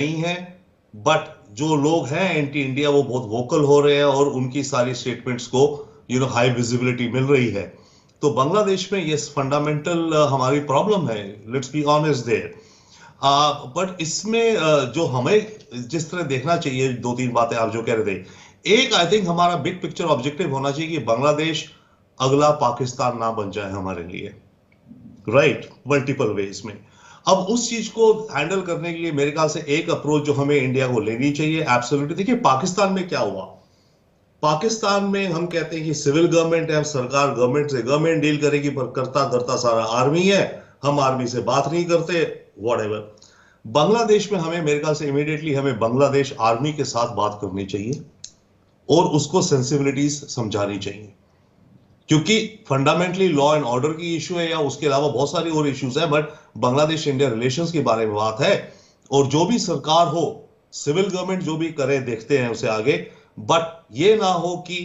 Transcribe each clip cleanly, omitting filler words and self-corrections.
नहीं है, बट जो लोग हैं एंटी इंडिया वो बहुत वोकल हो रहे हैं और उनकी सारी स्टेटमेंट्स को हाई विजिबिलिटी मिल रही है। तो बांग्लादेश में ये फंडामेंटल हमारी प्रॉब्लम है, let's be honest there. But इसमें जो हमें जिस तरह देखना चाहिए, दो तीन बातें आप जो कह रहे थे, एक आई थिंक हमारा बिग पिक्चर ऑब्जेक्टिव होना चाहिए कि बांग्लादेश अगला पाकिस्तान ना बन जाए हमारे लिए, राइट, मल्टीपल वेज में। अब उस चीज को हैंडल करने के लिए मेरे ख्याल से एक अप्रोच जो हमें इंडिया को लेनी चाहिए, एब्सोल्युटली। देखिए पाकिस्तान में क्या हुआ, पाकिस्तान में हम कहते हैं कि सिविल गवर्नमेंट है, सरकार गवर्नमेंट से गवर्नमेंट डील करेगी, पर करता धरता सारा आर्मी है, हम आर्मी से बात नहीं करते, व्हाटएवर। बांग्लादेश में हमें मेरे ख्याल से इमीडिएटली हमें बांग्लादेश आर्मी के साथ बात करनी चाहिए और उसको सेंसिबिलिटीज समझानी चाहिए, क्योंकि फंडामेंटली लॉ एंड ऑर्डर की इशू है, या उसके अलावा बहुत सारी और इश्यूज है, बट बांग्लादेश इंडिया रिलेशंस के बारे में बात है। और जो भी सरकार हो, सिविल गवर्नमेंट जो भी करे देखते हैं उसे आगे, बट ये ना हो कि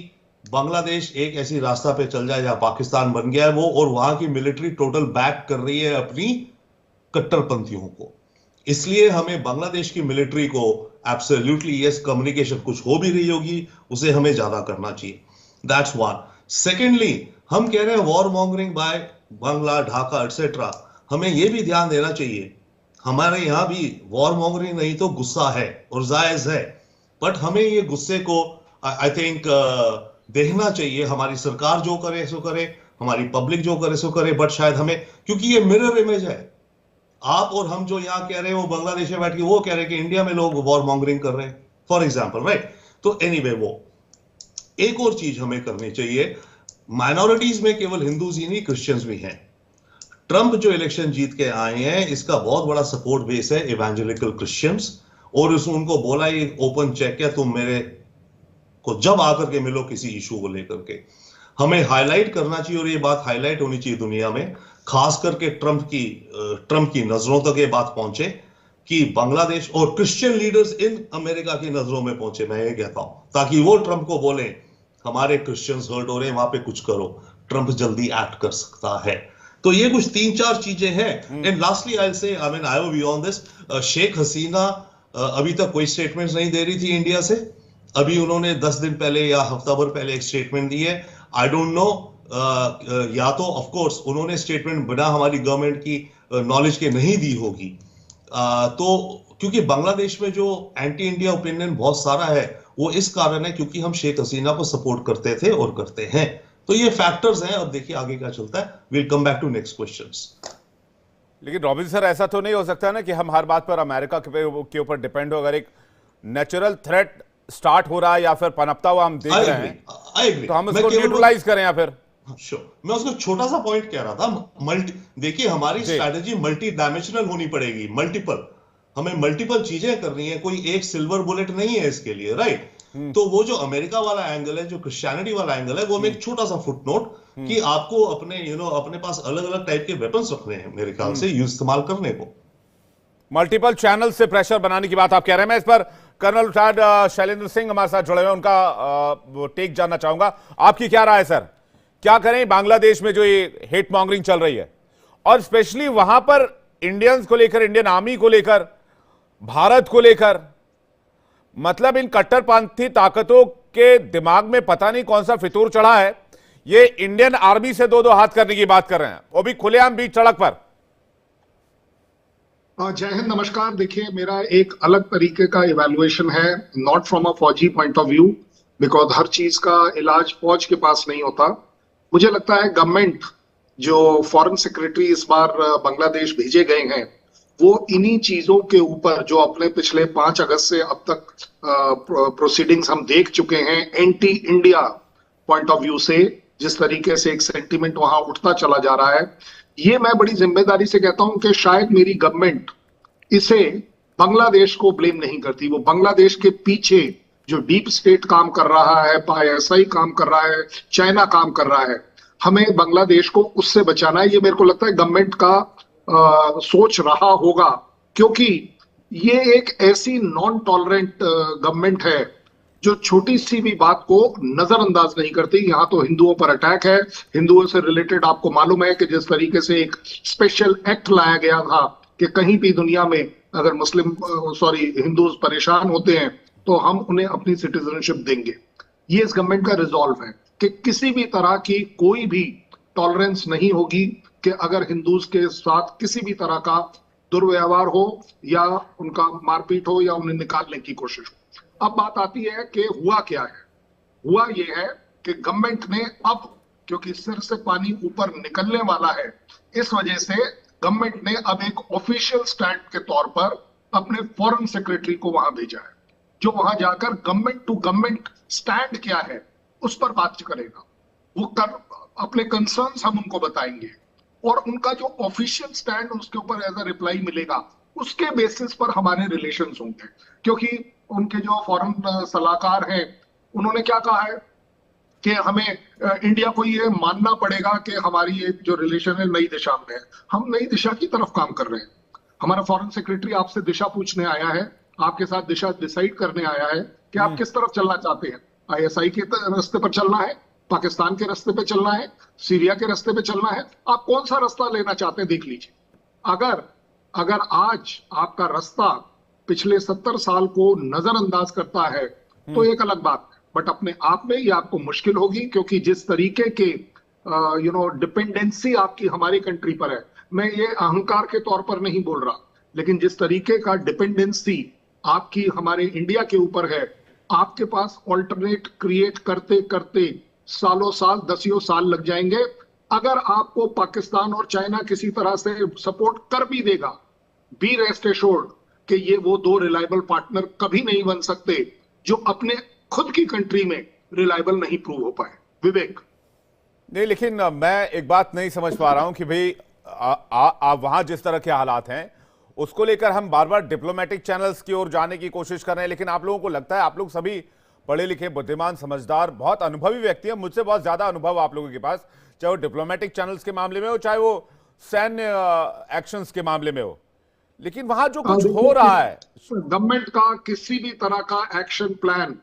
बांग्लादेश एक ऐसी रास्ता पे चल जाए जहां पाकिस्तान बन गया है वो, और वहां की मिलिट्री टोटल बैक कर रही है अपनी कट्टरपंथियों को। इसलिए हमें बांग्लादेश की मिलिट्री को एब्सोल्युटली, यस, कम्युनिकेशन कुछ हो भी रही होगी, उसे हमें ज्यादा करना चाहिए। That's one. सेकेंडली, हम कह रहे हैं war mongering by Bangla, Dhaka etcetera, हमें यह भी ध्यान देना चाहिए हमारे यहां भी वॉर मॉन्गरिंग नहीं तो गुस्सा है और जायज है, बट हमें ये गुस्से को आई थिंक देखना चाहिए। हमारी सरकार जो करे सो करे, हमारी पब्लिक जो करे सो करे, बट शायद हमें, क्योंकि ये मिरर इमेज है, आप और हम जो यहां कह रहे हैं वो बांग्लादेश में बैठ के वो कह रहे हैं कि इंडिया में लोग वॉर मॉन्गरिंग कर रहे हैं, फॉर एग्जाम्पल, राइट। तो एनीवे, वो एक और चीज हमें करनी चाहिए, माइनॉरिटीज में केवल हिंदूज ही नहीं, क्रिश्चियंस भी हैं। ट्रंप जो इलेक्शन जीत के आए हैं, इसका बहुत बड़ा सपोर्ट बेस है इवेंजेलिकल क्रिश्चियंस, और उनको बोला ये ओपन चेक है, तुम मेरे को जब आकर के मिलो किसी इशू को लेकर के, हमें हाईलाइट करना चाहिए, और ये बात हाईलाइट होनी चाहिए दुनिया में, खास करके ट्रंप की नजरों तक ये बात पहुंचे कि बांग्लादेश और क्रिश्चियन लीडर्स इन अमेरिका की नजरों में पहुंचे, मैं ये कहता हूं, ताकि वो ट्रंप को बोले हमारे क्रिश्चियंस हर्ट हो रहे हैं, वहां पे कुछ करो, ट्रंप जल्दी एक्ट कर सकता है। तो ये कुछ तीन चार चीजें हैं। And lastly I say, I mean I will be on this, Sheikh Hasina अभी तक कोई स्टेटमेंट्स नहीं दे रही थी इंडिया से। अभी उन्होंने 10 दिन पहले या हफ्ता भर पहले एक स्टेटमेंट दी है। आई डोंट नो, या तो ऑफ कोर्स उन्होंने स्टेटमेंट बिना हमारी गवर्नमेंट की नॉलेज के नहीं दी होगी, तो क्योंकि बांग्लादेश में जो एंटी इंडिया ओपिनियन बहुत सारा है, वो इस कारण है क्योंकि हम शेख हसीना को सपोर्ट करते थे और करते हैं। तो ये फैक्टर्स हैं, अब देखिए आगे क्या चलता है। Will come back to next questions. लेकिन रॉबिन सर, ऐसा तो नहीं हो सकता ना कि हम हर बात पर अमेरिका के ऊपर डिपेंड हो। अगर एक नेचुरल थ्रेट स्टार्ट हो रहा है या फिर पनपता हुआ हम देख रहे हैं, तो हम उसको न्यूट्रलाइज करें या फिर मैं उसको छोटा सा पॉइंट कह रहा था। देखिए हमारी स्ट्रैटेजी मल्टी डायमेंशनल होनी पड़ेगी, मल्टीपल, हमें मल्टीपल चीजें करनी है, कोई एक सिल्वर बुलेट नहीं है इसके लिए, राइट। तो वो जो अमेरिका वाला एंगल है, जो क्रिश्चियनिटी वाला एंगल है, वो में एक छोटा सा फुटनोट कि आपको अपने अपने पास अलग अलग टाइप के वेपन्स रखने हैं मेरे ख्याल से इस्तेमाल करने को। मल्टीपल चैनल से प्रेशर बनाने की बात आप कह रहे हैं। मैं इस पर कर्नल रिटायर्ड शैलेंद्र सिंह हमारे साथ जुड़े हुए, उनका टेक जानना चाहूंगा। आपकी क्या राय है सर, क्या करें बांग्लादेश में जो ये हेट मॉन्गरिंग चल रही है, और स्पेशली वहां पर इंडियंस को लेकर, इंडियन आर्मी को लेकर, भारत को लेकर, मतलब इन कट्टरपंथी ताकतों के दिमाग में पता नहीं कौन सा फितूर चढ़ा है, ये इंडियन आर्मी से दो हाथ करने की बात कर रहे हैं, वो भी खुलेआम बीच सड़क पर। जय हिंद, नमस्कार। देखिए, मेरा एक अलग तरीके का इवैल्यूएशन है, नॉट फ्रॉम अ फौजी पॉइंट ऑफ व्यू, बिकॉज हर चीज का इलाज फौज के पास नहीं होता। मुझे लगता है गवर्नमेंट, जो फॉरेन सेक्रेटरी इस बार बांग्लादेश भेजे गए हैं, वो इन्हीं चीजों के ऊपर, जो अपने पिछले 5 अगस्त से अब तक प्रोसीडिंग्स हम देख चुके हैं, anti India point of view से जिस तरीके से एक सेंटीमेंट वहां उठता चला जा रहा है, ये मैं बड़ी जिम्मेदारी से कहता हूं कि शायद मेरी गवर्नमेंट इसे बांग्लादेश को ब्लेम नहीं करती। वो बांग्लादेश के पीछे जो डीप स्टेट काम कर रहा है, ISI काम कर रहा है, चाइना काम कर रहा है, हमें बांग्लादेश को उससे बचाना है। ये मेरे को लगता है गवर्नमेंट का सोच रहा होगा, क्योंकि ये एक ऐसी नॉन टॉलरेंट गवर्नमेंट है जो छोटी सी भी बात को नजरअंदाज नहीं करती। यहाँ तो हिंदुओं पर अटैक है, हिंदुओं से रिलेटेड आपको मालूम है कि जिस तरीके से एक स्पेशल एक्ट लाया गया था कि कहीं भी दुनिया में अगर मुस्लिम सॉरी हिंदूज परेशान होते हैं तो हम उन्हें अपनी सिटीजनशिप देंगे। ये इस गवर्नमेंट का रिजॉल्व है कि किसी भी तरह की कोई भी टॉलरेंस नहीं होगी कि अगर हिंदूज के साथ किसी भी तरह का दुर्व्यवहार हो या उनका मारपीट हो या उन्हें निकालने की कोशिश हो। अब बात आती है कि हुआ क्या है। हुआ ये है कि गवर्नमेंट ने अब, क्योंकि सिर से पानी ऊपर निकलने वाला है, इस वजह से गवर्नमेंट ने अब एक ऑफिशियल स्टैंड के तौर पर अपने फॉरेन सेक्रेटरी को वहां भेजा है, जो वहां जाकर गवर्नमेंट टू गवर्नमेंट स्टैंड क्या है उस पर बात करेगा। वो कर अपने कंसर्न्स हम उनको बताएंगे और उनका जो ऑफिशियल स्टैंड उसके ऊपर एज अ रिप्लाई मिलेगा, उसके बेसिस पर हमारे रिलेशंस होंगे। क्योंकि उनके जो फॉरेन सलाहकार हैं उन्होंने क्या कहा है कि हमें इंडिया को ये मानना पड़ेगा कि हमारी ये जो रिलेशन है नई दिशा में है। हम नई दिशा की तरफ काम कर रहे हैं। हमारा फॉरेन सेक्रेटरी आपसे दिशा पूछने आया है, आपके साथ दिशा डिसाइड करने आया है कि आप किस तरफ चलना चाहते हैं। आईएसआई के रास्ते पर चलना है, पाकिस्तान के रास्ते पे चलना है, सीरिया के रास्ते पे चलना है, आप कौन सा रास्ता लेना चाहते हैं देख लीजिए। अगर अगर आज आपका रास्ता पिछले 70 साल को नजरअंदाज करता है तो एक अलग बात है, बट अपने आप में ये आपको मुश्किल होगी, क्योंकि जिस तरीके के डिपेंडेंसी आपकी हमारी कंट्री पर है, मैं ये अहंकार के तौर पर नहीं बोल रहा, लेकिन जिस तरीके का डिपेंडेंसी आपकी हमारे इंडिया के ऊपर है, आपके पास ऑल्टरनेट क्रिएट करते करते सालों साल, दसियों साल लग जाएंगे। अगर आपको पाकिस्तान और चाइना किसी तरह से सपोर्ट कर भी देगा, बी रेस्ट एश्योर्ड कि ये वो दो रिलायबल पार्टनर कभी नहीं बन सकते जो अपने खुद की कंट्री में रिलायबल नहीं प्रूव हो पाए। विवेक नहीं, लेकिन मैं एक बात नहीं समझ पा रहा हूं कि भाई आप वहां जिस तरह के हालात हैं उसको लेकर हम बार बार डिप्लोमेटिक चैनल्स की ओर जाने की कोशिश कर रहे हैं, लेकिन आप लोगों को लगता है, आप लोग सभी पढ़े लिखे, बुद्धिमान, समझदार, बहुत अनुभवी व्यक्ति हैं, मुझसे बहुत ज्यादा अनुभव आप लोगों के पास, चाहे वो डिप्लोमेटिक चैनल्स के मामले में हो, चाहे वो सैन्य एक्शंस के मामले में हो, लेकिन वहां जो कुछ हो रहा है, गवर्नमेंट का किसी भी तरह का एक्शन प्लान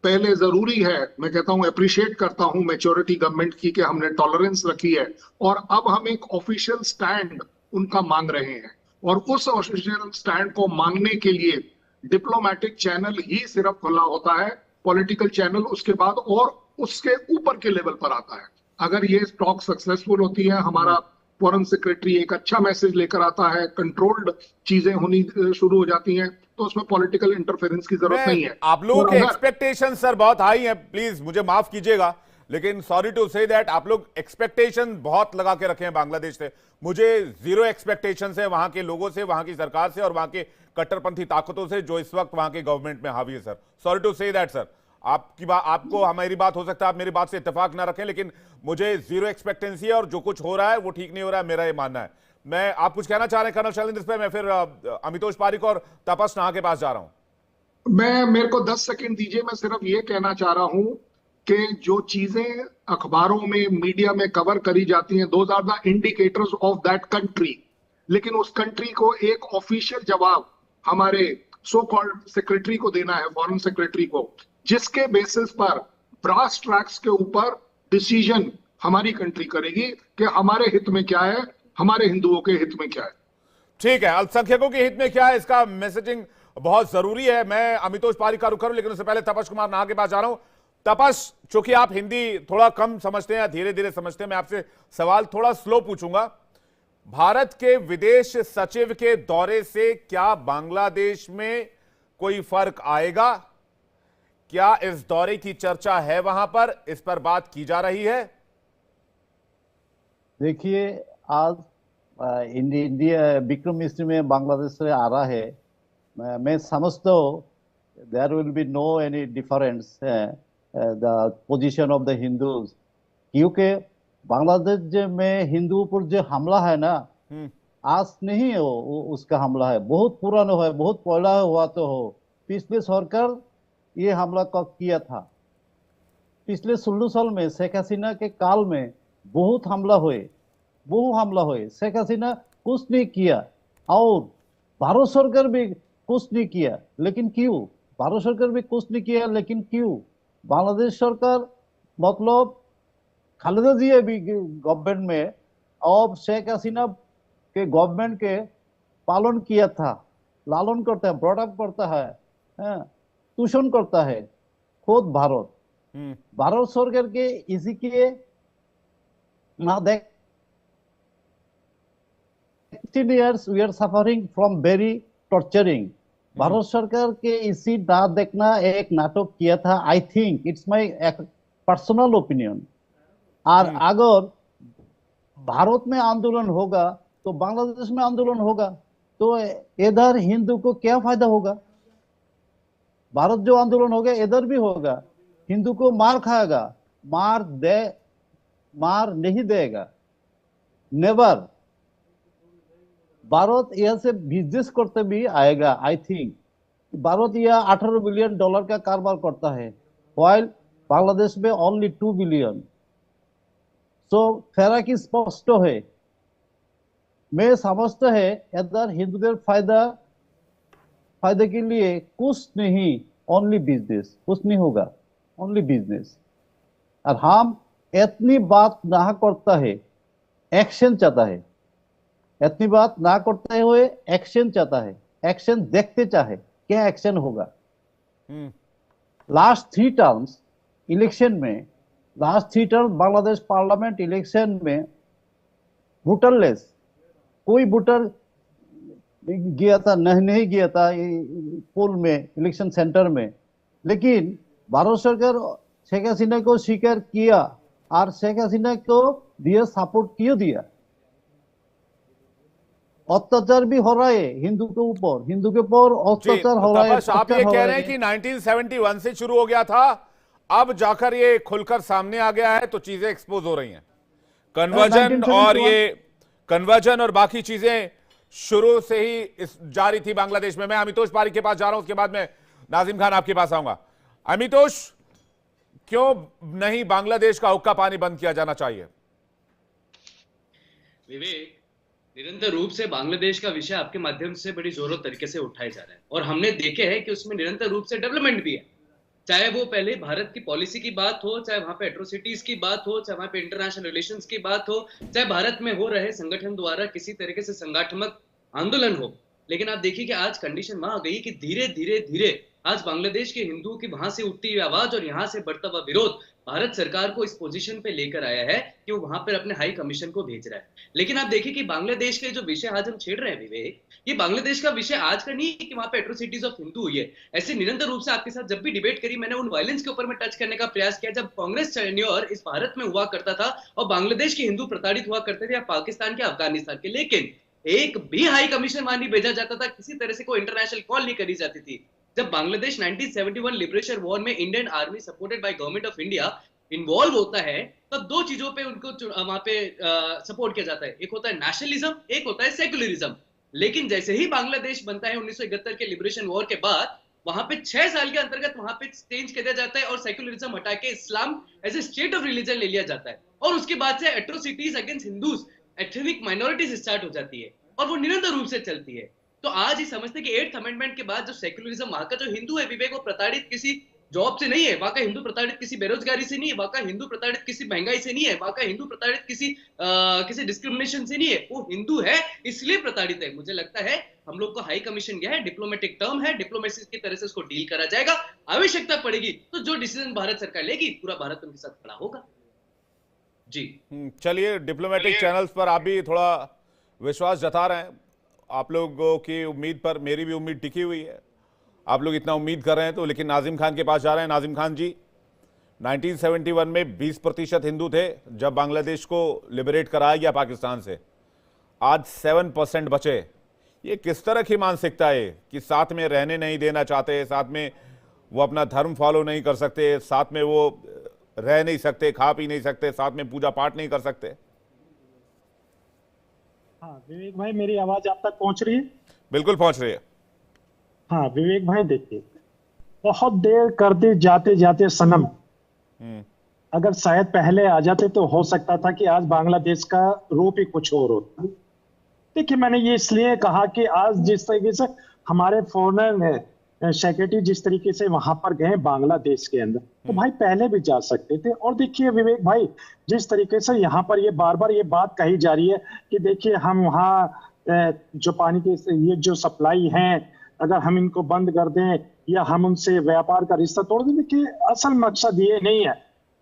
पहले जरूरी है। मैं कहता हूं, अप्रिशिएट करता हूं मैच्योरिटी गवर्नमेंट की कि हमने टॉलरेंस रखी है और अब हम एक ऑफिशियल स्टैंड उनका मांग रहे हैं, और उस ऑफिशियल स्टैंड को मांगने के लिए डिप्लोमेटिक चैनल ही सिर्फ खुला होता है, पॉलिटिकल चैनल उसके बाद और उसके ऊपर के लेवल पर आता है। अगर ये टॉक सक्सेसफुल होती है, हमारा फॉरेन सेक्रेटरी एक अच्छा मैसेज लेकर आता है, कंट्रोल्ड चीजें होनी शुरू हो जाती हैं, तो उसमें पॉलिटिकल इंटरफेरेंस की जरूरत नहीं है। आप लोगों के एक्सपेक्टेशन सर बहुत हाई हैं, प्लीज मुझे माफ कीजिएगा, लेकिन सॉरी टू से दैट आप लोग एक्सपेक्टेशन बहुत लगा के रखे हैं बांग्लादेश से। मुझे जीरो एक्सपेक्टेशन है वहां के लोगों से, वहां की सरकार से और वहां के कट्टरपंथी ताकतों से जो इस वक्त वहां के गवर्नमेंट में हावी है। Sir sorry to say that sir, आपकी बात, आपको हमारी बात हो सकता है आप मेरी बात से इत्तेफाक ना रखें, लेकिन मुझे जीरो एक्सपेक्टेंसी है और जो कुछ हो रहा है वो ठीक नहीं हो रहा है, मेरा ये मानना है। मैं, आप कुछ कहना चाह रहे हैं कर्नल शैलेंद्र पे? मैं फिर अमितोष पारिक और तपस नाहा के पास जा रहा हूं। मेरे को 10 सेकंड दीजिए। मैं सिर्फ ये कहना चाह रहा हूं कि जो चीजें अखबारों में, मीडिया में कवर करी जाती हैं, those are the indicators of that country, लेकिन उस कंट्री को एक ऑफिशियल जवाब हमारे सो कॉल्ड सेक्रेटरी को देना है, फॉरेन सेक्रेटरी को, जिसके बेसिस पर ब्रास ट्रैक्स के ऊपर डिसीजन हमारी कंट्री करेगी कि हमारे हित में क्या है, हमारे हिंदुओं के हित में क्या है। ठीक है, अल्पसंख्यकों के हित में क्या है, इसका मैसेजिंग बहुत जरूरी है। मैं अमितोष पारिक का रुख करूं, लेकिन उससे पहले तपस कुमार नाहा के पास जा रहा हूं। तपस, चूंकि आप हिंदी थोड़ा कम समझते हैं या धीरे धीरे समझते हैं, मैं आपसे सवाल थोड़ा स्लो पूछूंगा। भारत के विदेश सचिव के दौरे से क्या बांग्लादेश में कोई फर्क आएगा? क्या इस दौरे की चर्चा है वहां पर, इस पर बात की जा रही है? देखिए, आज इंडिया विक्रम मिस्री में बांग्लादेश से आ रहा है, मैं समझता हूँ there will be no any difference the position of the Hindus, क्योंकि बांग्लादेश में हिंदुओं पर जो हमला है ना, आज नहीं हो उसका हमला है, बहुत पुराना है, बहुत पहला हुआ तो हो। पिछले सरकार ये हमला किया था, पिछले 16 साल में शेख हसीना के काल में बहुत हमला हुए, शेख हसीना कुछ नहीं किया और भारत सरकार भी कुछ नहीं किया, लेकिन क्यों? भारत सरकार भी कुछ नहीं किया, लेकिन क्यों? बांग्लादेश सरकार, मतलब खालेदा जिया भी गवर्नमेंट में और शेख हसीना के गवर्नमेंट के पालन किया था, लालन करता है, ब्रॉडअप करता है, ट्यूशन करता है खुद भारत। भारत सरकार के इसी के ना देख 16 years we are suffering from very torturing। Bharat सरकार के इसी ना देखना एक नाटक किया था। I think it's my personal opinion. और अगर भारत में आंदोलन होगा तो बांग्लादेश में आंदोलन होगा, तो इधर हिंदू को क्या फायदा होगा? भारत जो आंदोलन होगा इधर भी होगा, हिंदू को मार खाएगा, मार नहीं देगा, नेवर। भारत यहाँ से बिजनेस करते भी आएगा। आई थिंक भारत यहाँ $18 बिलियन का कारोबार करता है, while बांग्लादेश में ओनली 2 बिलियन। सो फेरा की स्पष्ट है। मैं समझता है इधर हिंदुদের फायदे के लिए कुछ नहीं, ओनली बिजनेस, कुछ नहीं होगा, ओनली बिजनेस। और हम इतनी बात ना करता है, एक्शन चाहता है। इतनी बात ना करते हुए एक्शन चाहता है, एक्शन देखते चाहे क्या एक्शन होगा। लास्ट 3 टर्म्स इलेक्शन में, last 3 term Bangladesh parliament election में वोटरलेस, कोई वोटर गया था नहीं गया था पोल में, इलेक्शन सेंटर में। लेकिन भारत सरकार शेख हसीना को स्वीकार किया और शेख हसीना को दिया सपोर्ट क्यों दिया? अत्याचार भी हो रहा है हिंदू के ऊपर, हिंदू के ऊपर अत्याचार हो रहा है। आप ये कह रहे हैं कि 1971 से शुरू हो गया था, अब जाकर ये खुलकर सामने आ गया है, तो चीजें एक्सपोज हो रही हैं। कन्वर्जन और बाकी चीजें शुरू से ही जारी थी बांग्लादेश में। मैं अमितोष पारिक के पास जा रहा हूं, उसके बाद में नाजिम खान आपके पास आऊंगा। अमितोष, क्यों नहीं बांग्लादेश का हुक्का पानी बंद किया जाना चाहिए? विवेक, निरंतर रूप से बांग्लादेश का विषय आपके माध्यम से बड़ी जोरों तरीके से उठाया जा रहा है, और हमने देखे है कि उसमें निरंतर रूप से डेवलपमेंट भी है। चाहे वो पहले भारत की पॉलिसी की बात हो, चाहे वहां पे एट्रोसिटीज की बात हो, चाहे वहां पे इंटरनेशनल रिलेशंस की बात हो, चाहे भारत में हो रहे संगठन द्वारा किसी तरीके से संगठनात्मक आंदोलन हो। लेकिन आप देखिए कि आज कंडीशन वहां आ गई कि धीरे धीरे धीरे आज बांग्लादेश के हिंदुओं की वहां से उठती हुई आवाज और यहां से बढ़ता हुआ विरोध भारत सरकार को इस पोजीशन पे लेकर आया है कि वो वहां पर अपने हाई कमीशन को भेज रहा है। लेकिन आप देखिए कि बांग्लादेश के जो विषय आज हम छेड़ रहे हैं विवेक, ये बांग्लादेश का विषय आज का नहीं है कि वहां पे एट्रोसिटीज ऑफ हिंदू हुई है। ऐसे निरंतर रूप से आपके साथ जब भी डिबेट करी, मैंने उन वायलेंस के ऊपर में टच करने का प्रयास किया जब कांग्रेस टेन्योर इस भारत में हुआ करता था और बांग्लादेश के हिंदू प्रताड़ित हुआ करते थे, या पाकिस्तान के, अफगानिस्तान के। लेकिन एक भी हाई कमीशन वहां नहीं भेजा जाता था, किसी तरह से कोई इंटरनेशनल कॉल नहीं करी जाती थी। जब बांग्लादेश 1971 लिबरेशन वॉर में Indian army supported by government of India involve होता है, तब 2 चीजों पे उनको वहां पे सपोर्ट किया जाता है। एक होता है नेशनलिज्म, एक होता है सेक्युलरिज्म। लेकिन जैसे ही बांग्लादेश बनता है 1971 के लिबरेशन वॉर के बाद, वहां पे 6 साल के अंतर्गत वहां पे चेंज किया जाता है और सेक्युलरिज्म हटा के Islam as a state of religion ले लिया जाता है। और उसके बाद से atrocities against Hindus, ethnic minorities start हो जाती है और वो निरंतर रूप से चलती है। तो आज ही समझते कि 8th अमेंडमेंट के बाद जो सेक्युलरिज्म, वहां का जो हिंदू है विवेक, वो प्रताड़ित किसी जॉब से नहीं है, वहां का हिंदू प्रताड़ित किसी बेरोजगारी से नहीं है, वहां का हिंदू प्रताड़ित किसी महंगाई से नहीं है, वहां का हिंदू प्रताड़ित किसी डिस्क्रिमिनेशन से नहीं है। वो हिंदू है इसलिए प्रताड़ित है। मुझे लगता है हम लोग को हाई कमीशन गया है, डिप्लोमेटिक टर्म है, डिप्लोमेसी की तरह से उसको डील करा जाएगा। आवश्यकता पड़ेगी तो जो डिसीजन भारत सरकार लेगी, पूरा भारत उनके साथ खड़ा होगा। जी चलिए, डिप्लोमेटिक चैनल्स पर आप भी थोड़ा विश्वास जता रहे हैं। आप लोगों की उम्मीद पर मेरी भी उम्मीद टिकी हुई है। आप लोग इतना उम्मीद कर रहे हैं तो, लेकिन नाजिम खान के पास जा रहे हैं। नाजिम खान जी, 1971 में 20% हिंदू थे जब बांग्लादेश को लिबरेट कराया गया पाकिस्तान से। आज 7% बचे। ये किस तरह की मानसिकता है कि साथ में रहने नहीं देना चाहते, साथ में वो अपना धर्म फॉलो नहीं कर सकते, साथ में वो रह नहीं सकते, खा पी नहीं सकते, साथ में पूजा पाठ नहीं कर सकते? हाँ विवेक भाई, मेरी आवाज आप तक पहुंच रही है? बिल्कुल पहुंच रही है। हाँ विवेक भाई, देखिए, बहुत देर कर दी जाते जाते सनम। अगर शायद पहले आ जाते तो हो सकता था कि आज बांग्लादेश का रूप ही कुछ और होता। देखिए, मैंने ये इसलिए कहा कि आज जिस तरीके से हमारे फॉरेन सेक्रेटरी जिस तरीके से वहां पर गए बांग्लादेश के अंदर, तो भाई पहले भी जा सकते थे। और देखिए विवेक भाई, जिस तरीके से यहाँ पर ये बार बार ये बात कही जा रही है कि देखिए हम वहाँ जो पानी की ये जो सप्लाई है, अगर हम इनको बंद कर दें या हम उनसे व्यापार का रिश्ता तोड़ दें, कि असल मकसद ये नहीं है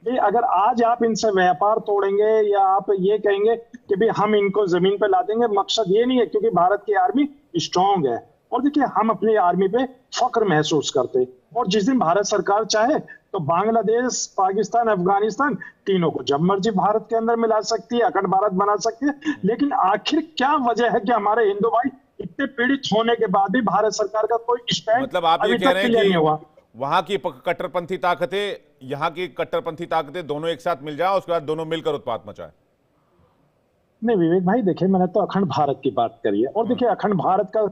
कि अगर आज आप इनसे व्यापार तोड़ेंगे या आप ये कहेंगे कि भाई हम इनको जमीन पे ला देंगे, मकसद ये नहीं है, क्योंकि भारत की आर्मी स्ट्रांग है। और देखिए हम अपनी आर्मी पे फख्र महसूस करते, और जिस दिन भारत सरकार चाहे तो बांग्लादेश, पाकिस्तान, अफगानिस्तान तीनों को जब मर्जी भारत के अंदर मिला सकती है, अखंड भारत बना सकती है। लेकिन आखिर क्या वजह है कि हमारे हिंदू भाई इतने पीड़ित होने के बाद भी भारत सरकार का कोई स्टैंड मतलब आप ये अभी कह तक रहे हैं क्लियर नहीं हुआ? कि वहां की कट्टरपंथी ताकतें, यहाँ की कट्टरपंथी ताकतें दोनों एक साथ मिल जाए, उसके बाद दोनों मिलकर उत्पात मचाए? नहीं विवेक भाई, देखिए मैंने तो अखंड भारत की बात करी है, और देखिए अखंड भारत का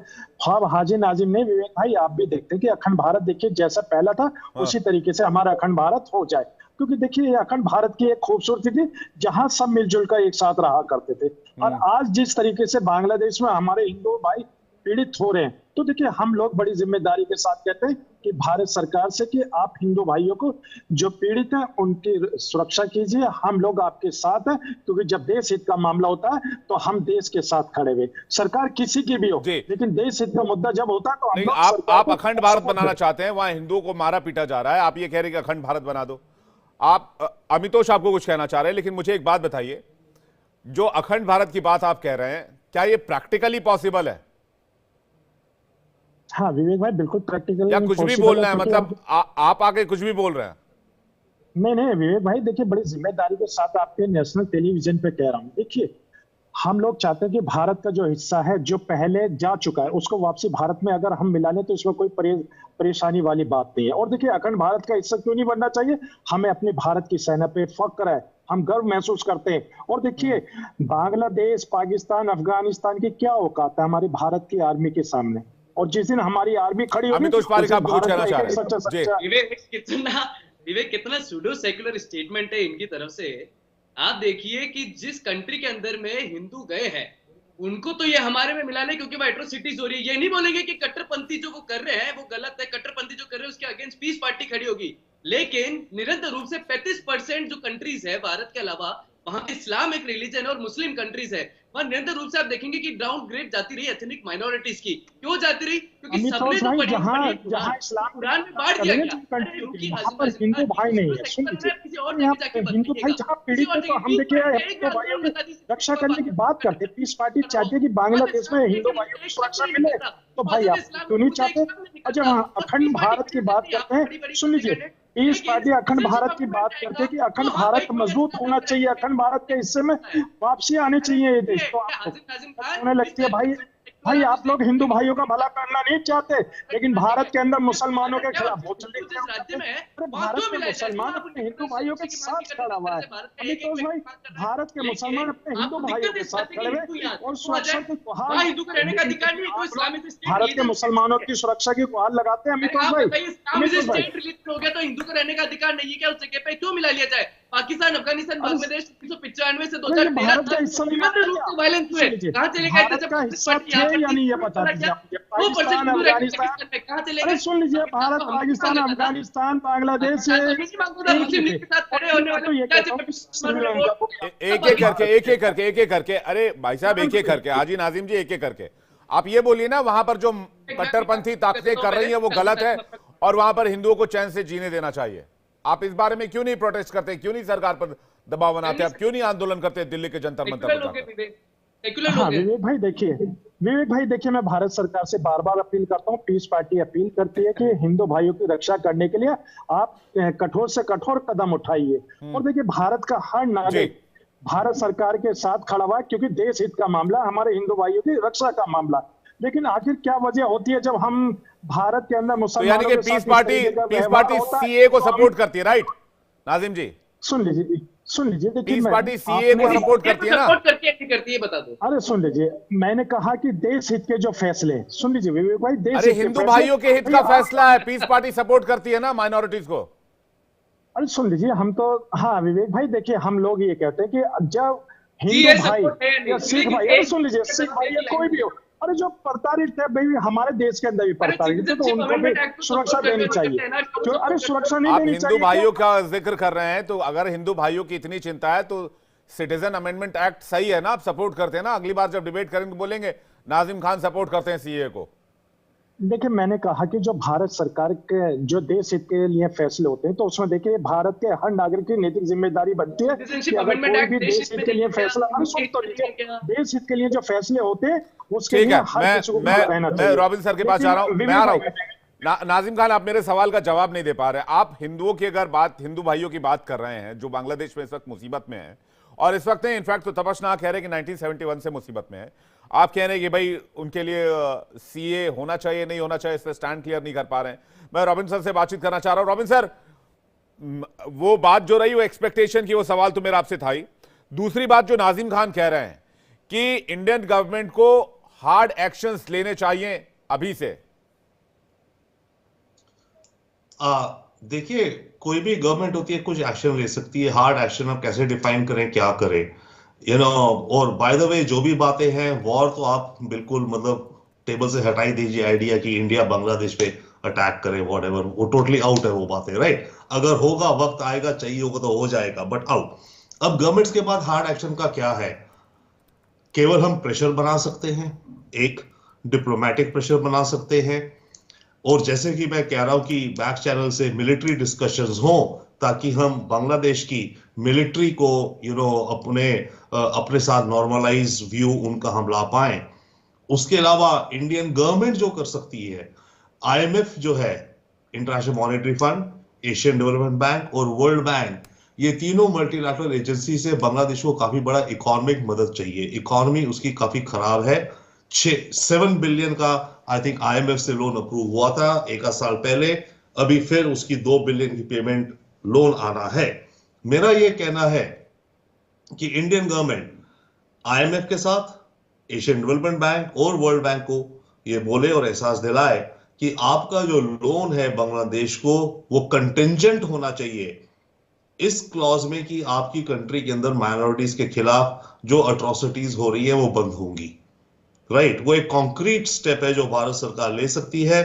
ख्वाब हाजी नाजिम नहीं विवेक भाई, आप भी देखते हैं कि अखंड भारत देखिए जैसा पहला था उसी तरीके से हमारा अखंड भारत हो जाए। क्योंकि देखिए अखंड भारत की एक खूबसूरती थी जहां सब मिलजुल कर एक साथ रहा करते थे, और आज जिस तरीके से बांग्लादेश में हमारे हिंदू भाई पीड़ित हो रहे हैं, तो देखिए हम लोग बड़ी जिम्मेदारी के साथ कहते हैं कि भारत सरकार से कि आप हिंदू भाइयों को जो पीड़ित हैं उनकी सुरक्षा कीजिए, हम लोग आपके साथ हैं। क्योंकि जब देश हित का मामला होता है तो हम देश के साथ खड़े हुए, सरकार किसी की भी हो, लेकिन देश हित का मुद्दा जब होता है तो हम लोग आप अखंड भारत बनाना चाहते हैं, वहां हिंदुओं को मारा पीटा जा रहा है, आप ये कह रहे हैं कि अखंड भारत बना दो। आप अमितोष आपको कुछ कहना चाह रहे हैं, लेकिन मुझे एक बात बताइए, जो अखंड भारत की बात आप कह रहे हैं, क्या ये प्रैक्टिकली पॉसिबल है? हाँ विवेक भाई, बिल्कुल प्रैक्टिकल या कुछ भी बोलना है, मतलब आप आके कुछ भी बोल रहे हैं? नहीं विवेक भाई, देखिए बड़ी जिम्मेदारी के साथ आपके नेशनल टेलीविजन पे कह रहा हूँ। देखिए हम लोग चाहते हैं कि भारत का जो हिस्सा है, जो पहले जा चुका है, उसको वापसी भारत में अगर हम मिला लें तो इसमें कोई परेशानी वाली बात नहीं है। और देखिए अखंड भारत का हिस्सा क्यों नहीं बनना चाहिए, हमें अपनी भारत की सेना पे फख्र है, हम गर्व महसूस करते हैं। और देखिए बांग्लादेश, पाकिस्तान, अफगानिस्तान की क्या औकात है हमारी भारत की आर्मी के सामने, और जिस दिन हमारी आर्मी खड़ी होगी, अमितोष पारिक आपको कुछ कहना चाह रहे हैं? विवेक कितना सूडो सेक्युलर स्टेटमेंट है इनकी तरफ से। आप देखिए कि जिस कंट्री के अंदर में हिंदू गए हैं उनको तो ये हमारे में मिला ले, क्योंकि वो एट्रोसिटीज हो रही है। ये नहीं बोलेंगे कि कट्टरपंथी जो वो कर रहे हैं वो गलत है, कट्टरपंथी जो कर रहे हैं उसके अगेंस्ट पीस पार्टी खड़ी होगी। लेकिन निरंतर रूप से 35% जो कंट्रीज है भारत के अलावा, वहां इस्लाम एक रिलीजन है और मुस्लिम कंट्रीज है, वहां निरंतर रूप से आप देखेंगे कि डाउनग्रेड जाती रही एथनिक माइनॉरिटीज की। क्यों जाती रही? क्योंकि सबने जो जहां इस्लाम कुरान में बांट दिया गया, वहां पर हिंदू भाई नहीं है। सुन लीजिए, हिंदू भाई जहां पीड़ित है तो हम देखिए हिंदू भाइयों की रक्षा करने की बात करते हैं। पीस पार्टी चाहती है कि बांग्लादेश में हिंदू भाइयों की सुरक्षा मिले, तो भाई आप क्यों नहीं चाहते? और जब अखंड भारत की बात करते हैं, सुन लीजिए, पीस पार्टी अखंड भारत की बात करते हैं कि अखंड भारत मजबूत होना चाहिए, अखंड भारत के हिस्से में वापसी आनी चाहिए ये देश। तो आपको होने लगती है भाई आप लोग हिंदू भाइयों का भला करना नहीं चाहते, लेकिन भारत के अंदर मुसलमानों के खिलाफ बहुत भारत के मुसलमान अपने हिंदू भाइयों के साथ खड़ा हुआ है। अमितोष भाई, भारत के मुसलमान अपने हिंदू भाइयों के साथ खड़े हुए और सुरक्षा की गुहार, भारत के मुसलमानों की सुरक्षा की गुहार लगाते हैं। अमितोष भाई, हो गया तो हिंदू को रहने का अधिकार नहीं है क्या? उस जगह पे क्यों मिला लिया जाए? पाकिस्तान, अफगानिस्तान, बांग्लादेश 1995 से 2013 वायलेंस हुए, कहां चले गए थे? यानी ये बता दीजिए, पाकिस्तान, अफगानिस्तान, अरे सुन लीजिए, भारत, पाकिस्तान, अफगानिस्तान, बांग्लादेश एक एक करके अरे भाई साहब, एक एक करके, हाजी नाजिम जी, एक एक करके आप ये बोलिए ना, वहां पर जो कट्टरपंथी ताकतें कर रही है वो गलत है और वहां पर हिंदुओं को चैन से जीने देना चाहिए। आप इस बारे में क्यों नहीं प्रोटेस्ट करते, क्यों नहीं सरकार पर दबाव बनाते, आप क्यों नहीं आंदोलन करते दिल्ली के जंतर मंतर पर? हाँ विवेक भाई देखिए, मैं भारत सरकार से बार बार अपील करता हूँ, पीस पार्टी अपील करती है कि हिंदू भाइयों की रक्षा करने के लिए आप कठोर से कठोर कदम उठाइए। और देखिए भारत का हर नागरिक भारत सरकार के साथ खड़ा हुआ है, क्योंकि देश हित का मामला, हमारे हिंदू भाइयों की रक्षा का मामला। लेकिन आखिर क्या वजह होती है जब हम भारत के अंदर मुसलमानों तो यानी कि पीस पार्टी सीए को सपोर्ट करती है, राइट नाजिम जी? सुन लीजिए पीस पार्टी सीए को सपोर्ट करती है ना? करती है, बता दो। अरे सुन लीजिए, मैंने कहा कि देश हित के जो फैसले, सुन लीजिए विवेक भाई, देश अरे हिंदू भाइयों के हित का फैसला है, पीस पार्टी सपोर्ट करती है ना माइनॉरिटीज को? अरे सुन लीजिए, हम तो, हाँ विवेक भाई देखिए, हम लोग ये कहते हैं कि जब हिंदू भाई या सिख भाई, अरे सुन लीजिए, सिख भाई या कोई भी हो, अरे जो प्रताड़ित है भाई, हमारे देश के अंदर भी प्रताड़ित है, तो उनको भी सुरक्षा देनी चाहिए। जो अरे सुरक्षा नहीं देनी चाहिए? हिंदू भाइयों का जिक्र कर रहे हैं, तो अगर हिंदू भाइयों की इतनी चिंता है तो सिटीजन अमेंडमेंट एक्ट सही है ना, आप सपोर्ट करते हैं ना? अगली बार जब डिबेट करेंगे बोलेंगे नाजिम खान सपोर्ट करते हैं सीए को? देखिए, मैंने कहा कि जो भारत सरकार के जो देश हित के लिए फैसले होते हैं, तो उसमें देखिए भारत के हर नागरिक की नैतिक जिम्मेदारी बनती है कि अगर कोई भी देश हित के लिए फैसला, देश हित के लिए जो फैसले होते हैं उसके लिए हर किसी को रहना चाहिए। मैं रॉबिन सर के पास जा रहा हूं, मैं आ रहा हूं। नाजिम खान, आप मेरे सवाल का जवाब नहीं दे पा रहे। आप हिंदुओं की अगर बात, हिंदू भाइयों की बात कर रहे हैं जो बांग्लादेश में इस वक्त मुसीबत में है, और इस वक्त इनफैक्ट तो तपश नाग कह रहे हैं कि 1971 से मुसीबत में है, आप कह रहे हैं कि भाई उनके लिए सीए होना चाहिए, नहीं होना चाहिए, इस पर स्टैंड क्लियर नहीं कर पा रहे हैं। मैं रॉबिन सर से बातचीत करना चाह रहा हूं। रॉबिन सर, वो बात जो रही वो एक्सपेक्टेशन की, वो सवाल तो मेरा आपसे था ही। दूसरी बात जो नाजिम खान कह रहे हैं कि इंडियन गवर्नमेंट को हार्ड एक्शंस लेने चाहिए अभी से। देखिए, कोई भी गवर्नमेंट होती है कुछ एक्शन ले सकती है। हार्ड एक्शन आप कैसे डिफाइन करें, क्या करें, और बाय द वे जो भी बातें हैं, वॉर तो आप बिल्कुल मतलब टेबल से हटाई दीजिए आइडिया कि इंडिया बांग्लादेश पे अटैक करे, व्हाटएवर, वो टोटली आउट है वो बातें, राइट। अगर होगा, वक्त आएगा, चाहिए होगा तो हो जाएगा, बट आउट। अब गवर्नमेंट्स के पास हार्ड एक्शन का क्या है? केवल हम प्रेशर बना सकते हैं, एक डिप्लोमेटिक प्रेशर बना सकते हैं, और जैसे कि मैं कह रहा हूं कि बैक चैनल से मिलिट्री डिस्कशंस हो, ताकि हम बांग्लादेश की मिलिट्री को अपने साथ नॉर्मलाइज व्यू उनका हम ला पाए। उसके अलावा इंडियन गवर्नमेंट जो कर सकती है, आईएमएफ जो है, international monetary fund, Asian development bank और वर्ल्ड बैंक, ये तीनों मल्टीलैटरल एजेंसी से बांग्लादेश को काफी बड़ा इकोनॉमिक मदद चाहिए। इकोनॉमी उसकी काफी खराब है। 7 बिलियन का आई थिंक आईएमएफ से लोन अप्रूव हुआ था एक साल पहले, अभी फिर उसकी 2 बिलियन की पेमेंट लोन आना है। मेरा यह कहना है कि इंडियन गवर्नमेंट आईएमएफ के साथ, एशियन डेवलपमेंट बैंक और वर्ल्ड बैंक को ये बोले और एहसास दिलाए कि आपका जो लोन है बांग्लादेश को, वो कंटिंजेंट होना चाहिए इस क्लॉज में कि आपकी कंट्री के अंदर माइनॉरिटीज के खिलाफ जो अट्रॉसिटीज हो रही है वो बंद होंगी, राइट। वो एक कॉन्क्रीट स्टेप है जो भारत सरकार ले सकती है,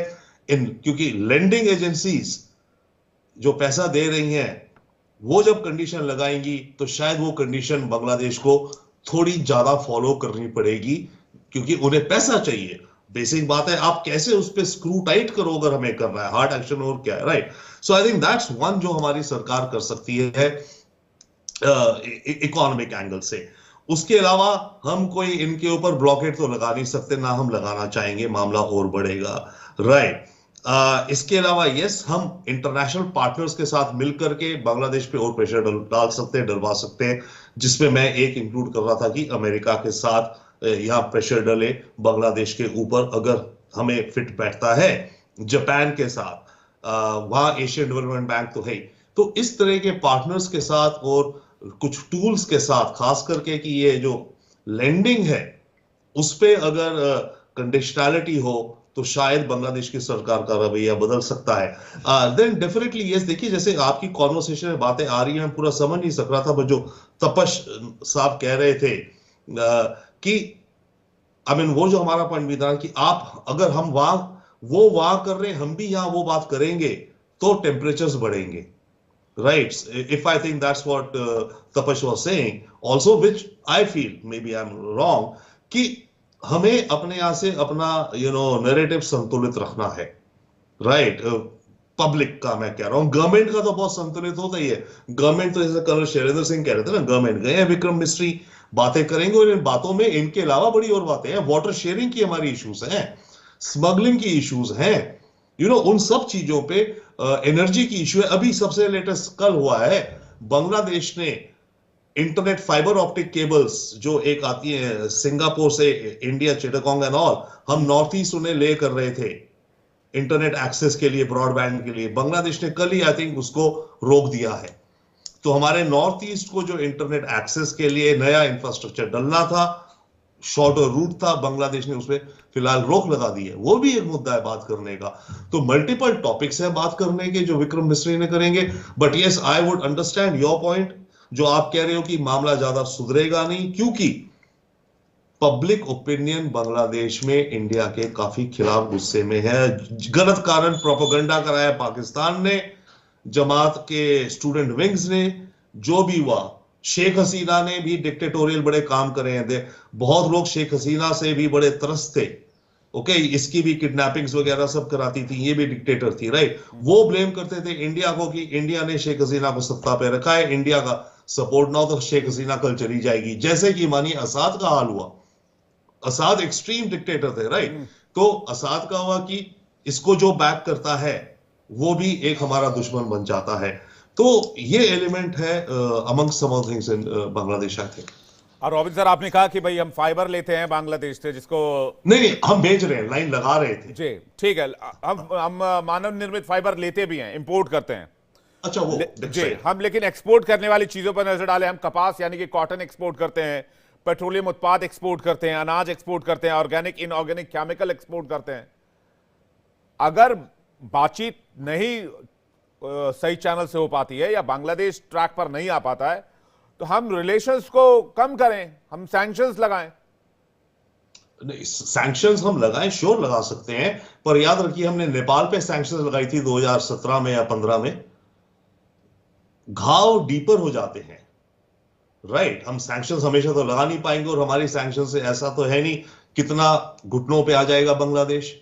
क्योंकि लेंडिंग एजेंसीज जो पैसा दे रही हैं, वो जब कंडीशन लगाएंगी तो शायद वो कंडीशन बांग्लादेश को थोड़ी ज्यादा फॉलो करनी पड़ेगी, क्योंकि उन्हें पैसा चाहिए। बेसिक बात है, आप कैसे उस पर स्क्रू टाइट करो अगर हमें करना है हार्ड एक्शन, और क्या है, right. So I think that's one जो हमारी सरकार कर सकती है इकोनॉमिक एंगल से। उसके अलावा हम कोई इनके ऊपर ब्लॉकेट तो लगा नहीं सकते, ना हम लगाना चाहेंगे, मामला और बढ़ेगा, राइट। इसके अलावा यस, हम इंटरनेशनल पार्टनर्स के साथ मिलकर के बांग्लादेश पे और प्रेशर डाल सकते हैं, डलवा सकते हैं, जिसमें मैं एक इंक्लूड कर रहा था कि अमेरिका के साथ यहाँ प्रेशर डले बांग्लादेश के ऊपर, अगर हमें फिट बैठता है। जापान के साथ, वहां एशियन डेवलपमेंट बैंक तो है। तो इस तरह के पार्टनर्स के साथ और कुछ टूल्स के साथ, खास करके कि ये जो लेंडिंग है उस पे अगर कंडीशनैलिटी हो तो शायद बांग्लादेश की सरकार का रवैया बदल सकता है। देन डेफिनेटली यस, देखिए जैसे आपकी कॉन्वर्सेशन में बातें आ रही हैं, मैं पूरा समझ नहीं सक रहा था, पर जो तपश साहब कह रहे थे कि वो जो हमारा पॉइंट भी था कि आप अगर हम वहां कर रहे हैं, हम भी यहां वो बात करेंगे तो टेम्परेचर्स बढ़ेंगे, right? If I think that's what Tapash was saying, also which I feel, maybe I'm wrong, कि हमें अपने यहाँ से अपना नैरेटिव संतुलित रखना है, राइट। पब्लिक का मैं कह रहा हूँ, गवर्नमेंट का तो बहुत संतुलित होता ही है। गवर्नमेंट तो जैसे कर्नल शैलेंद्र सिंह कह रहे थे ना, गवर्नमेंट गए हैं विक्रम मिस्त्री, बातें करेंगे, और इन बातों में इनके अलावा बड़ी और बातें हैं। वाटर शेयरिंग की हमारी इश्यूज हैं, स्मगलिंग की इश्यूज हैं, उन सब चीजों पे एनर्जी की इश्यू है। अभी सबसे लेटेस्ट कल हुआ है, बांग्लादेश ने इंटरनेट फाइबर ऑप्टिक केबल्स जो एक आती है सिंगापुर से इंडिया, चिटागोंग एंड ऑल, हम नॉर्थ ईस्ट उन्हें ले कर रहे थे इंटरनेट एक्सेस के लिए, ब्रॉडबैंड के लिए। बांग्लादेश ने कल ही आई थिंक उसको रोक दिया है। तो हमारे नॉर्थ ईस्ट को जो इंटरनेट एक्सेस के लिए नया इंफ्रास्ट्रक्चर डलना था, शॉर्टर रूट था, बांग्लादेश ने उसमें फिलहाल रोक लगा दी है। वो भी एक मुद्दा है बात करने का। तो मल्टीपल टॉपिक्स है बात करने के जो विक्रम मिस्त्री ने करेंगे। But yes, I would understand your point, जो आप कह रहे हो कि मामला ज्यादा सुधरेगा नहीं, क्योंकि पब्लिक ओपिनियन बांग्लादेश में इंडिया के काफी खिलाफ गुस्से में है। गलत कारण प्रोपेगेंडा कराया पाकिस्तान ने, जमात के स्टूडेंट विंग्स ने, जो भी हुआ, शेख हसीना ने भी डिक्टेटोरियल बड़े काम करे हैं। बहुत लोग शेख हसीना से भी बड़े त्रस्त थे। ओके, इसकी भी किडनैपिंग्स वगैरह सब कराती थी, ये भी डिक्टेटर थी, राइट। वो ब्लेम करते थे इंडिया को कि इंडिया ने शेख हसीना को सत्ता पे रखा है, इंडिया का सपोर्ट ना हो तो शेख हसीना कल चली जाएगी। जैसे कि मानिए असाद का हाल हुआ, असाद एक्सट्रीम डिक्टेटर थे, राइट। तो असाद का हुआ कि इसको जो बैक करता है वो भी एक हमारा दुश्मन बन जाता है। तो ये एलिमेंट है among some of things in Bangladesh, I think. और रॉबिन सर, आपने कहा कि भाई हम फाइबर लेते हैं बांग्लादेश से, जिसको नहीं, हम बेच रहे हैं, लाइन लगा रहे थे जी, ठीक है। हम मानव निर्मित फाइबर लेते भी हैं, इंपोर्ट करते हैं। अच्छा, वो जी, हम लेकिन एक्सपोर्ट करने वाली चीजों पर नजर डालें, हम कपास यानी कि कॉटन एक्सपोर्ट करते हैं, पेट्रोलियम उत्पाद एक्सपोर्ट करते हैं, अनाज एक्सपोर्ट करते हैं, ऑर्गेनिक इनऑर्गेनिक केमिकल एक्सपोर्ट करते हैं। अगर बातचीत नहीं सही चैनल से हो पाती है या बांग्लादेश ट्रैक पर नहीं आ पाता है, तो हम रिलेशंस को कम करें, हम सैंक्शंस लगाएं। सैंक्शंस हम लगाएं, श्योर लगा सकते हैं, पर याद रखिए हमने नेपाल पे सैंक्शंस लगाई थी 2017 में या 15 में। घाव डीपर हो जाते हैं, राइट। हम सैंक्शंस हमेशा तो लगा नहीं पाएंगे, और हमारी सैंक्शन से ऐसा तो है नहीं कितना घुटनों पे आ जाएगा बांग्लादेश।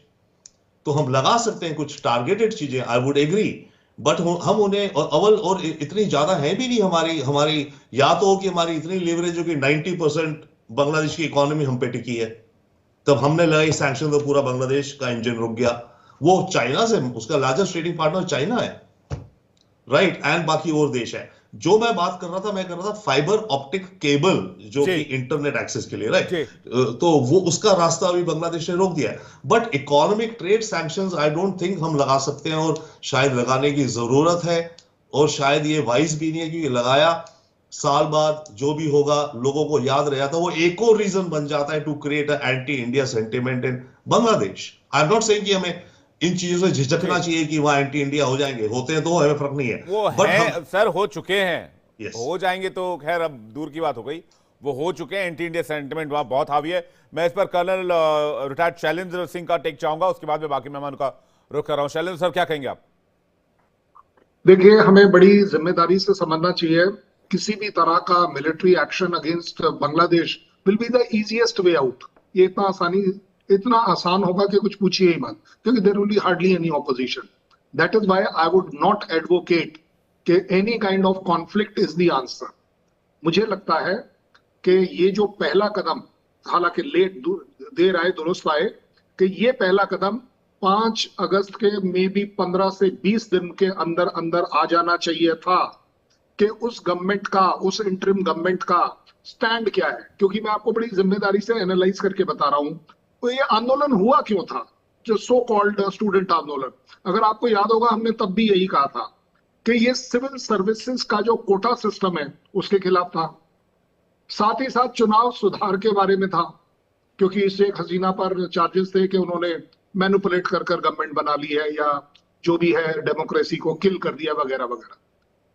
तो हम लगा सकते हैं कुछ टारगेटेड चीजें, आई वुड एग्री, बट हम उन्हें और इतनी ज्यादा है भी नहीं हमारी या तो हो कि हमारी इतनी लेवरेज हो कि 90% बांग्लादेश की इकोनॉमी हम पे टिकी है। तब हमने लगाई सैंक्शन तो पूरा बांग्लादेश का इंजन रुक गया। वो चाइना से, उसका लार्जेस्ट ट्रेडिंग पार्टनर चाइना है, राइट, एंड बाकी और देश है। जो मैं बात कर रहा था, मैं कर रहा था फाइबर ऑप्टिक केबल, जो कि इंटरनेट एक्सेस के लिए, राइट। तो वो उसका रास्ता अभी बांग्लादेश ने रोक दिया है। But economic trade sanctions I don't think हम लगा सकते हैं, और शायद लगाने की जरूरत है, और शायद ये वाइज भी नहीं है, क्योंकि लगाया साल बाद जो भी होगा लोगों को याद रह जाता है, वो एक और रीजन बन जाता है to create anti India sentiment in Bangladesh. I am not saying कि हमें इन चीजों से झिझकना चाहिए कि वहां एंटी इंडिया हो जाएंगे, होते हैं तो हमें फर्क नहीं है। वो है सर, हो चुके हैं, yes. हो जाएंगे तो खैर अब दूर की बात हो गई, वो हो चुके हैं। एंटी इंडिया सेंटिमेंट वहां बहुत हावी है। मैं इस पर कर्नल रिटायर्ड शैलेंद्र सिंह का टेक चाहूंगा, उसके बाद में बाकी मेहमान का रुख कर रहा हूं। शैलेंद्र सर, क्या कहेंगे आप? देखिए, हमें बड़ी जिम्मेदारी से समझना चाहिए, किसी भी तरह का military action against Bangladesh will be the easiest way out. ये इतना आसान होगा कि कुछ पूछिए ही मत, क्योंकि there will be hardly any opposition. That is why I would not advocate कि any kind of conflict is the answer. मुझे लगता है कि ये जो पहला कदम, हालांकि लेट देर आए दुरुस्त आए, कि ये पहला कदम 5 अगस्त के मे बी 15 से 20 दिन के अंदर अंदर आ जाना चाहिए था, कि उस गवर्नमेंट का, उस इंटरिम गवर्नमेंट का स्टैंड क्या है। क्योंकि मैं आपको बड़ी जिम्मेदारी से एनालाइज करके बता रहा हूं, तो ये आंदोलन हुआ क्यों था, जो सो कॉल्ड स्टूडेंट आंदोलन। अगर आपको याद होगा, हमने तब भी यही कहा था कि ये सिविल सर्विसेज का जो कोटा सिस्टम है उसके खिलाफ था। साथ ही साथ चुनाव सुधार के बारे में था, क्योंकि शेख हसीना पर चार्जेस थे कि उन्होंने मैनिपुलेट कर गवर्नमेंट बना ली है, या जो भी है डेमोक्रेसी को किल कर दिया वगैरह वगैरह।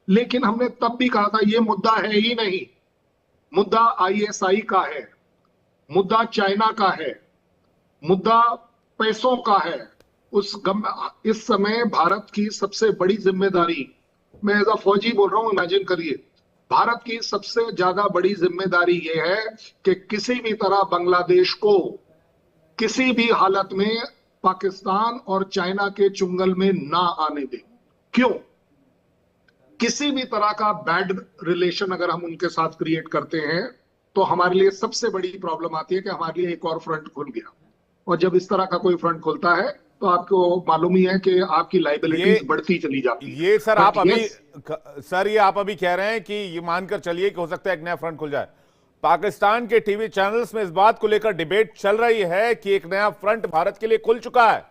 लेकिन हमने तब भी कहा था ये मुद्दा है ही नहीं, मुद्दा आईएसआई का है, मुद्दा चाइना का है, मुद्दा पैसों का है। इस समय भारत की सबसे बड़ी जिम्मेदारी, मैं एज अ फौजी बोल रहा हूं, इमेजिन करिए, भारत की सबसे ज्यादा बड़ी जिम्मेदारी ये है कि किसी भी तरह बांग्लादेश को किसी भी हालत में पाकिस्तान और चाइना के चुंगल में ना आने दें। क्यों? किसी भी तरह का बैड रिलेशन अगर हम उनके साथ क्रिएट करते हैं, तो हमारे लिए सबसे बड़ी प्रॉब्लम आती है कि हमारे लिए एक और फ्रंट खुल गया। और जब इस तरह का कोई फ्रंट खुलता है, तो आपको मालूम ही है कि आपकी लाइबिलिटीज बढ़ती चली जाती है। ये सर आप अभी सर ये आप अभी कह रहे हैं कि ये मानकर चलिए कि हो सकता है एक नया फ्रंट खुल जाए। पाकिस्तान के टीवी चैनल्स में इस बात को लेकर डिबेट चल रही है कि एक नया फ्रंट भारत के लिए खुल चुका है,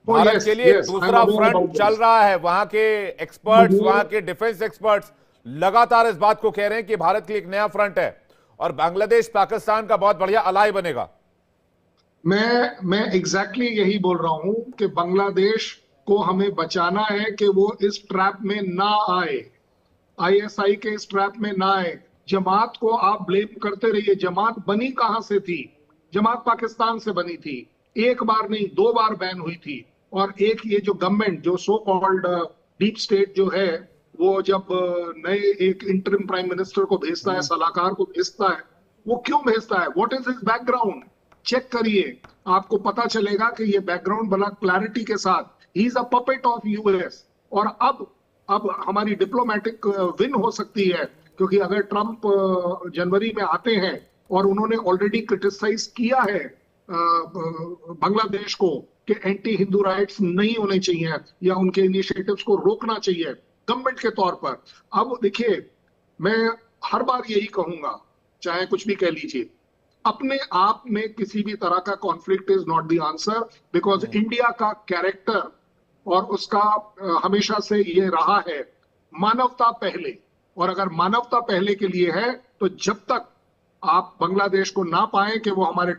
भारत के लिए दूसरा फ्रंट चल रहा है। वहां के एक्सपर्ट्स, वहां के डिफेंस एक्सपर्ट्स लगातार इस बात को कह रहे हैं कि भारत के लिए एक नया फ्रंट है और बांग्लादेश पाकिस्तान का बहुत बढ़िया अलाई बनेगा। मैं एग्जैक्टली यही बोल रहा हूं कि बांग्लादेश को हमें बचाना है कि वो इस ट्रैप में ना आए, आईएसआई के इस ट्रैप में ना आए। जमात को आप ब्लेम करते रहिए, जमात बनी कहां से थी? जमात पाकिस्तान से बनी थी, एक बार नहीं 2 बार बैन हुई थी। और एक ये जो गवर्नमेंट, जो सो कॉल्ड डीप स्टेट जो है, वो जब नए एक इंटरिम प्राइम मिनिस्टर को भेजता है, सलाहकार को भेजता है, वो क्यों भेजता है? What is his background? Check करिए, आपको पता चलेगा कि ये बैकग्राउंड बड़ा क्लैरिटी के साथ, he is a puppet of US. और अब हमारी डिप्लोमेटिक विन हो सकती है, क्योंकि अगर ट्रंप जनवरी में आते हैं और उन्होंने ऑलरेडी क्रिटिसाइज किया है बांग्लादेश को कि एंटी हिंदू राइट्स नहीं होने चाहिए या उनके इनिशिएटिव्स को रोकना चाहिए गवर्नमेंट के तौर पर। अब देखिए, मैं हर बार यही कहूंगा, चाहे कुछ भी कह लीजिए, अपने आप में किसी भी तरह का conflict is not the answer, because India का कैरेक्टर और उसका हमेशा से ये रहा है मानवता पहले। और अगर मानवता पहले के लिए है, तो जब तक आप बांग्लादेश को ना पाए कि वो हमारे